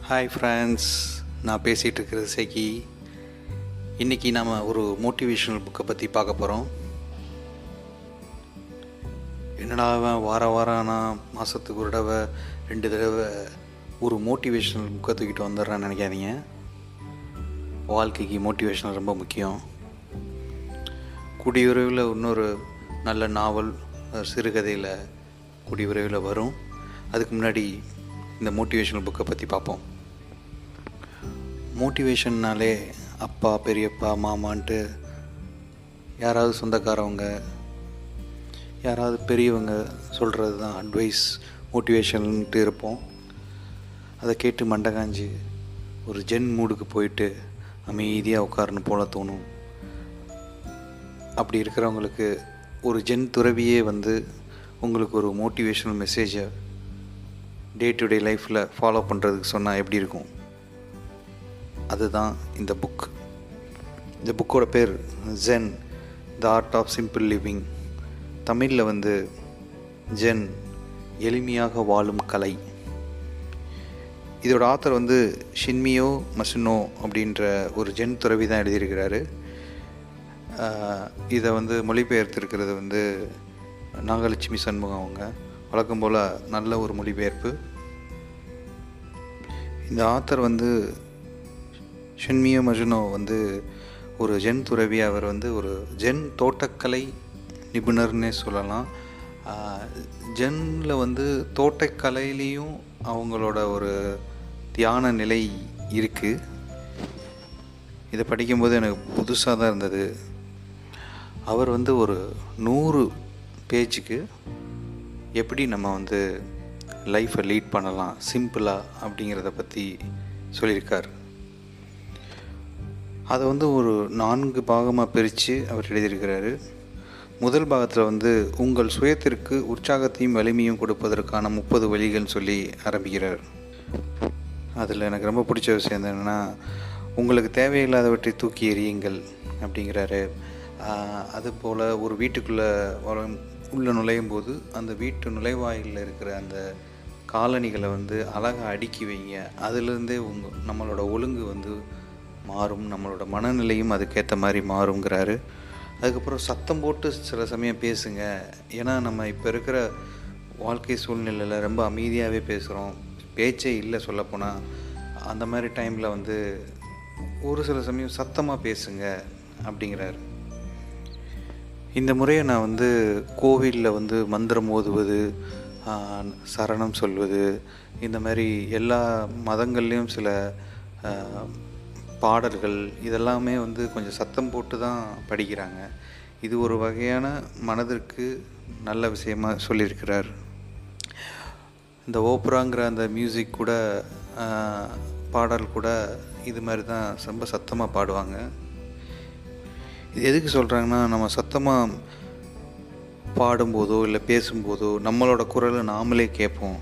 Hi friends, நான் பேசிகிட்டு இருக்கிறது சேகி. இன்றைக்கி நாம் ஒரு மோட்டிவேஷ்னல் புக்கை பற்றி பார்க்க போகிறோம். என்னடா வாரம் நான் மாதத்துக்கு ஒரு தடவை 2 தடவை ஒரு மோட்டிவேஷ்னல் புக்கை தூக்கிட்டு வந்துடுறேன்னு நினைக்காதீங்க. வாழ்க்கைக்கு மோட்டிவேஷனல் ரொம்ப முக்கியம். கூடிய விரைவில் இன்னொரு நல்ல நாவல் சிறுகதையில் கூடிய விரைவில் வரும். அதுக்கு முன்னாடி இந்த மோட்டிவேஷ்னல் புக்கை பற்றி பார்ப்போம். மோட்டிவேஷன்னாலே அப்பா, பெரியப்பா, மாமான்ட்டு யாராவது சொந்தக்காரவங்க, யாராவது பெரியவங்க சொல்கிறது தான் அட்வைஸ், மோட்டிவேஷன்ட்டு இருப்போம். அதை கேட்டு மண்டை காஞ்சி ஒரு ஜென் மூடுக்கு போயிட்டு அமைதியாக உட்காரணும் போல தோணும். அப்படி இருக்கிறவங்களுக்கு ஒரு ஜென் துறவியே உங்களுக்கு ஒரு மோட்டிவேஷனல் மெசேஜை டே டு டே லைஃப்பில் ஃபாலோ பண்ணுறதுக்கு சொன்னால் எப்படி இருக்கும்? அதுதான் இந்த புக். இந்த புக்கோட பேர் Zen, the art of simple living. தமிழில் ஜென், எளிமையாக வாழும் கலை. இதோட ஆத்தர் ஷின்மியோ மசுனோ அப்படின்ற ஒரு ஜென் துறவி தான் எழுதியிருக்கிறாரு. இதை மொழிபெயர்த்திருக்கிறது நாகலட்சுமி சண்முகம். அவங்க வழக்கம் போல் நல்ல ஒரு மொழிபெயர்ப்பு. இந்த ஆத்தர் ஷின்மியோ மசுனோ ஒரு ஜென் துறவி. அவர் ஒரு ஜென் தோட்டக்கலை நிபுணர்னே சொல்லலாம். ஜென்னில் தோட்டக்கலையிலையும் அவங்களோட ஒரு தியான நிலை இருக்குது. இதை படிக்கும்போது எனக்கு புதுசாக தான் இருந்தது. அவர் ஒரு 100 பேஜுக்கு எப்படி நம்ம லைஃப்பை லீட் பண்ணலாம் சிம்பிளாக அப்படிங்கிறத பற்றி சொல்லியிருக்கார். அதை ஒரு 4 பாகமாக பிரித்து அவர் எழுதியிருக்கிறாரு. முதல் பாகத்தில் உங்கள் சுயத்திற்கு உற்சாகத்தையும் வலிமையும் கொடுப்பதற்கான 30 வழிகள்னு சொல்லி ஆரம்பிக்கிறார். அதில் எனக்கு ரொம்ப பிடிச்ச விஷயம் என்னென்னா, உங்களுக்கு தேவையில்லாதவற்றை தூக்கி எறியுங்கள் அப்படிங்கிறாரு. அதுபோல் ஒரு வீட்டுக்குள்ளே உள்ளே நுழையும் போது அந்த வீட்டு நுழைவாயிலில் இருக்கிற அந்த காலணிகளை அழகாக அடுக்கி வைங்க. அதிலிருந்தே நம்மளோட ஒழுங்கு மாறும், நம்மளோட மனநிலையும் அதுக்கேற்ற மாதிரி மாறுங்கிறாரு. அதுக்கப்புறம் சத்தம் போட்டு சில சமயம் பேசுங்க. ஏன்னா நம்ம இப்போ இருக்கிற வாழ்க்கை சூழ்நிலையில் ரொம்ப அமைதியாகவே பேசுகிறோம், பேச்சே இல்லை சொல்லப்போனால். அந்த மாதிரி டைமில் ஒரு சில சமயம் சத்தமாக பேசுங்க அப்படிங்கிறாரு. இந்த முறையை நான் கோவிலில் மந்திரம் ஓதுவது, சரணம் சொல்வது, இந்த மாதிரி எல்லா மதங்கள்லேயும் சில பாடல்கள் இதெல்லாமே கொஞ்சம் சத்தம் போட்டு தான் படிக்கிறாங்க. இது ஒரு வகையான மனதிற்கு நல்ல விஷயமாக சொல்லியிருக்கிறார். இந்த ஓப்ராங்கிற அந்த மியூசிக் கூட, பாடல் கூட இது மாதிரி தான் ரொம்ப சத்தமாக பாடுவாங்க. இது எதுக்கு சொல்கிறாங்கன்னா, நம்ம சத்தமாக பாடும்போதோ இல்லை பேசும்போதோ நம்மளோட குரலை நாமளே கேட்போம்.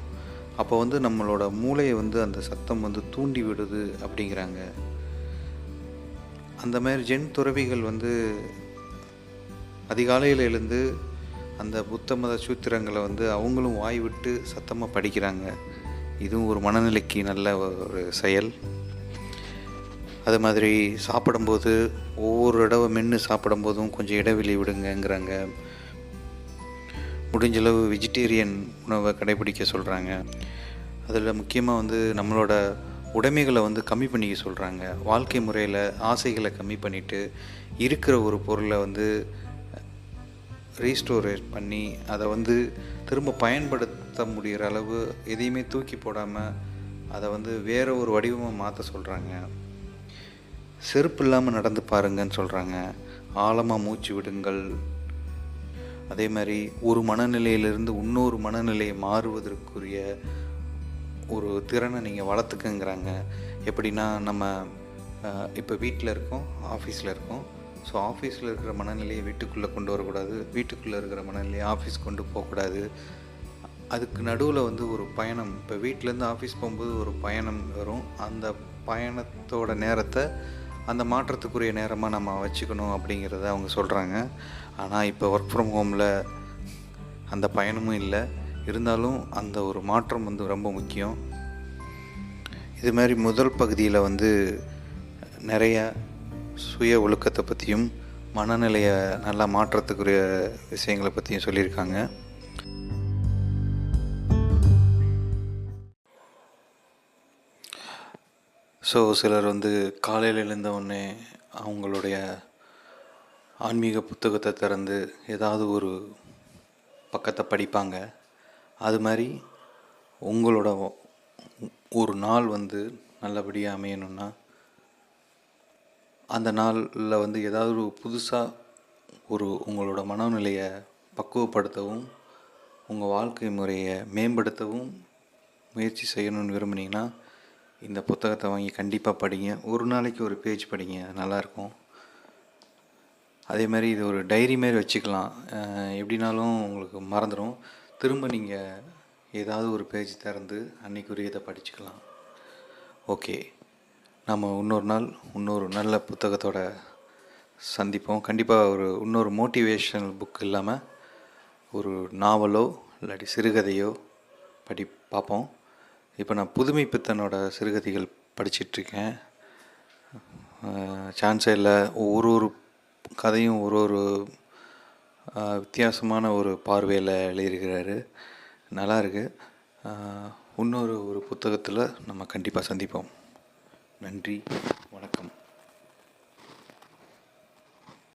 அப்போ நம்மளோட மூளையை அந்த சத்தம் தூண்டி விடுது அப்படிங்கிறாங்க. அந்த மாதிரி ஜென் துறவிகள் அதிகாலையில் எழுந்து அந்த புத்த மத சூத்திரங்களை அவங்களும் வாய் விட்டு சத்தமாக படிக்கிறாங்க. இதுவும் ஒரு மனநிலைக்கு நல்ல ஒரு செயல். அது மாதிரி சாப்பிடும்போது ஒவ்வொரு தடவை மென்று சாப்பிடும்போதும் கொஞ்சம் இடைவெளி விடுங்கங்கிறாங்க. முடிஞ்சளவு வெஜிடேரியன் உணவை கடைபிடிக்க சொல்கிறாங்க. அதில் முக்கியமாக நம்மளோட உடைமைகளை கம்மி பண்ணிக்க சொல்கிறாங்க. வாழ்க்கை முறையில் ஆசைகளை கம்மி பண்ணிவிட்டு இருக்கிற ஒரு பொருளை ரீஸ்டோரேட் பண்ணி அதை திரும்ப பயன்படுத்த முடிகிற அளவு எதையுமே தூக்கி போடாமல் அதை வேறு ஒரு வடிவமாக மாற்ற சொல்கிறாங்க. செருப்பு இல்லாமல் நடந்து பாருங்கன்னு சொல்கிறாங்க. ஆழமாக மூச்சு விடுங்கள். அதே மாதிரி ஒரு மனநிலையிலிருந்து இன்னொரு மனநிலையை மாறுவதற்குரிய ஒரு திறனை நீங்கள் வளர்த்துக்குங்கிறாங்க. எப்படின்னா, நம்ம இப்போ வீட்டில் இருக்கோம், ஆஃபீஸில் இருக்கோம். ஸோ ஆஃபீஸில் இருக்கிற மனநிலையை வீட்டுக்குள்ளே கொண்டு வரக்கூடாது, வீட்டுக்குள்ளே இருக்கிற மனநிலையை ஆஃபீஸ் கொண்டு போகக்கூடாது. அதுக்கு நடுவில் ஒரு பயணம். இப்போ வீட்டிலேருந்து ஆஃபீஸ் போகும்போது ஒரு பயணம் வரும். அந்த பயணத்தோட நேரத்தை அந்த மாற்றத்துக்குரிய நேரமாக நம்ம வச்சுக்கணும் அப்படிங்கிறத அவங்க சொல்கிறாங்க. ஆனால் இப்போ ஒர்க் ஃப்ரம் ஹோமில் அந்த பயணமும் இல்லை. இருந்தாலும் அந்த ஒரு மாற்றம் ரொம்ப முக்கியம். இது மாதிரி முதல் பகுதியில் வந்து நிறைய சுய ஒழுக்கத்தை பற்றியும் மனநிலையை நல்லா மாற்றத்துக்குரிய விஷயங்களை பற்றியும் சொல்லியிருக்காங்க. ஸோ சிலர் வந்து காலையில் எழுந்த உடனே அவங்களுடைய ஆன்மீக புத்தகத்தை திறந்து ஏதாவது ஒரு பக்கத்தை படிப்பாங்க. அது மாதிரி உங்களோட ஒரு நாள் வந்து நல்லபடியாக அமையணுன்னா அந்த நாளில் வந்து ஏதாவது ஒரு புதுசாக உங்களோட மனநிலையை பக்குவப்படுத்தவும் உங்கள் வாழ்க்கை முறையை மேம்படுத்தவும் முயற்சி செய்யணும்னு விரும்புனீங்கன்னா இந்த புத்தகத்தை வாங்கி கண்டிப்பாக படிங்க. ஒரு நாளைக்கு ஒரு பேஜ் படிங்க, நல்லாயிருக்கும். அதே மாதிரி இது ஒரு டைரி மாரி வச்சுக்கலாம். எப்படினாலும் உங்களுக்கு மறந்துடும். திரும்ப நீங்கள் ஏதாவது ஒரு பேஜ் திறந்து அன்றைக்குரியதை படிச்சுக்கலாம். ஓகே, நம்ம இன்னொரு நாள் இன்னொரு நல்ல புத்தகத்தோட சந்திப்போம். கண்டிப்பாக இன்னொரு மோட்டிவேஷனல் புக் இல்லாமல் ஒரு நாவலோ இல்லாட்டி சிறுகதையோ பார்ப்போம். இப்போ நான் புதுமை பித்தனோட சிறுகதைகள் படிச்சிட்ருக்கேன். சான்ஸே இல்லை. ஒரு கதையும் ஒரு வித்தியாசமான ஒரு பார்வையில் எழுதியிருக்கிறாரு. நல்லா இருக்கு. இன்னொரு புத்தகத்தில் நம்ம கண்டிப்பாக சந்திப்போம். நன்றி, வணக்கம்.